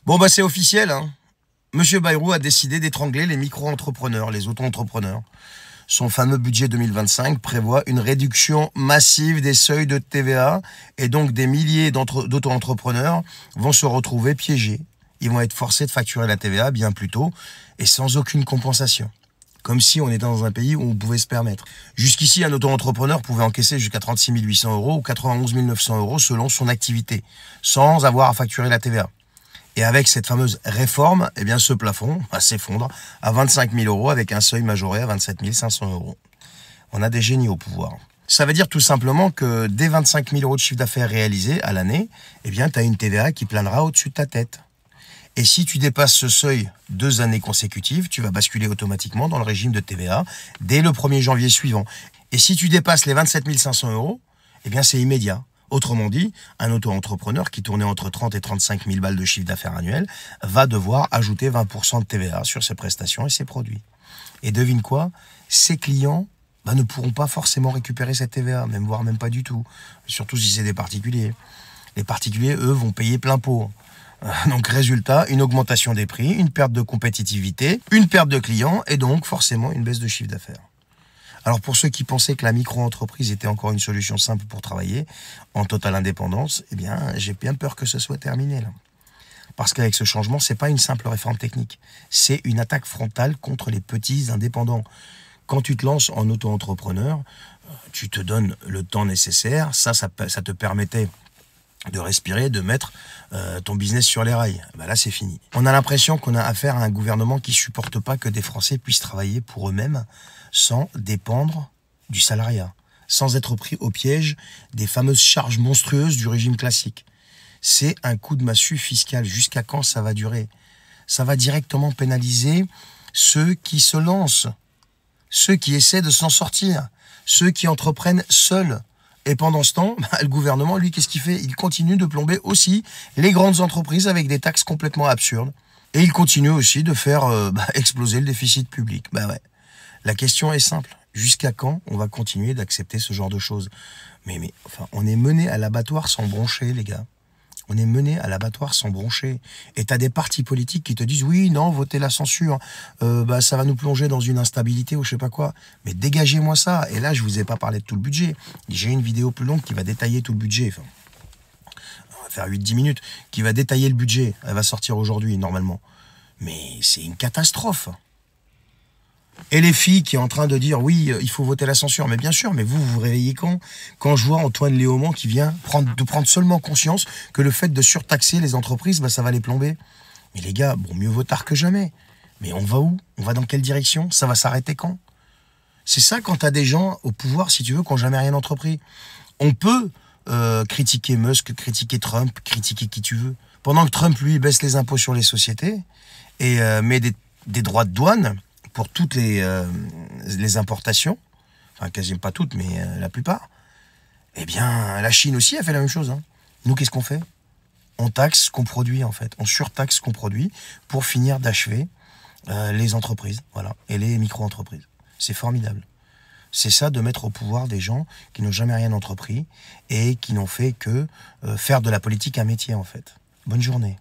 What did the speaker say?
Bon, bah c'est officiel, hein. Monsieur Bayrou a décidé d'étrangler les micro-entrepreneurs, les auto-entrepreneurs. Son fameux budget 2025 prévoit une réduction massive des seuils de TVA et donc des milliers d'auto-entrepreneurs vont se retrouver piégés. Ils vont être forcés de facturer la TVA bien plus tôt et sans aucune compensation. Comme si on était dans un pays où on pouvait se permettre. Jusqu'ici, un auto-entrepreneur pouvait encaisser jusqu'à 36 800 € ou 91 900 € selon son activité, sans avoir à facturer la TVA. Et avec cette fameuse réforme, eh bien, ce plafond va s'effondre à 25 000 € avec un seuil majoré à 27 500 €. On a des génies au pouvoir. Ça veut dire tout simplement que dès 25 000 € de chiffre d'affaires réalisé à l'année, eh bien, tu as une TVA qui planera au-dessus de ta tête. Et si tu dépasses ce seuil 2 années consécutives, tu vas basculer automatiquement dans le régime de TVA dès le 1er janvier suivant. Et si tu dépasses les 27 500 €, eh bien, c'est immédiat. Autrement dit, un auto-entrepreneur qui tournait entre 30 et 35 000 balles de chiffre d'affaires annuel va devoir ajouter 20% de TVA sur ses prestations et ses produits. Et devine quoi? Ses clients ne pourront pas forcément récupérer cette TVA, voire même pas du tout. Surtout si c'est des particuliers. Les particuliers, eux, vont payer plein pot. Donc résultat, une augmentation des prix, une perte de compétitivité, une perte de clients et donc forcément une baisse de chiffre d'affaires. Alors pour ceux qui pensaient que la micro-entreprise était encore une solution simple pour travailler en totale indépendance, eh bien j'ai bien peur que ce soit terminé là. Parce qu'avec ce changement, c'est pas une simple réforme technique, c'est une attaque frontale contre les petits indépendants. Quand tu te lances en auto-entrepreneur, tu te donnes le temps nécessaire, ça te permettait de respirer, de mettre ton business sur les rails. Là, c'est fini. On a l'impression qu'on a affaire à un gouvernement qui supporte pas que des Français puissent travailler pour eux-mêmes sans dépendre du salariat, sans être pris au piège des fameuses charges monstrueuses du régime classique. C'est un coup de massue fiscal. Jusqu'à quand ça va durer? Ça va directement pénaliser ceux qui se lancent, ceux qui essaient de s'en sortir, ceux qui entreprennent seuls. Et pendant ce temps, le gouvernement, lui, qu'est-ce qu'il fait? Il continue de plomber aussi les grandes entreprises avec des taxes complètement absurdes. Et il continue aussi de faire exploser le déficit public. Ouais. La question est simple. Jusqu'à quand on va continuer d'accepter ce genre de choses? Mais on est mené à l'abattoir sans broncher, les gars. On est mené à l'abattoir sans broncher. Et t'as des partis politiques qui te disent « Oui, non, votez la censure. Ça va nous plonger dans une instabilité ou je sais pas quoi. » Mais dégagez-moi ça. Et là, je vous ai pas parlé de tout le budget. J'ai une vidéo plus longue qui va détailler tout le budget. Enfin, on va faire 8-10 minutes. Qui va détailler le budget. Elle va sortir aujourd'hui, normalement. Mais c'est une catastrophe. Et les filles qui sont en train de dire « Oui, il faut voter la censure. » Mais bien sûr, mais vous vous réveillez quand? Quand je vois Antoine Léaumont qui vient de prendre seulement conscience que le fait de surtaxer les entreprises, ça va les plomber. Mais les gars, bon, mieux vaut tard que jamais. Mais on va où? On va dans quelle direction? Ça va s'arrêter quand? C'est ça quand t'as des gens au pouvoir, si tu veux, qui n'ont jamais rien entrepris. On peut critiquer Musk, critiquer Trump, critiquer qui tu veux. Pendant que Trump, lui, baisse les impôts sur les sociétés et met des droits de douane pour toutes les importations, enfin quasiment pas toutes, mais la plupart, eh bien la Chine aussi a fait la même chose. Nous, qu'est-ce qu'on fait? On taxe ce qu'on produit en fait, on surtaxe ce qu'on produit pour finir d'achever les entreprises, voilà, et les micro-entreprises. C'est formidable. C'est ça de mettre au pouvoir des gens qui n'ont jamais rien entrepris et qui n'ont fait que faire de la politique un métier en fait. Bonne journée.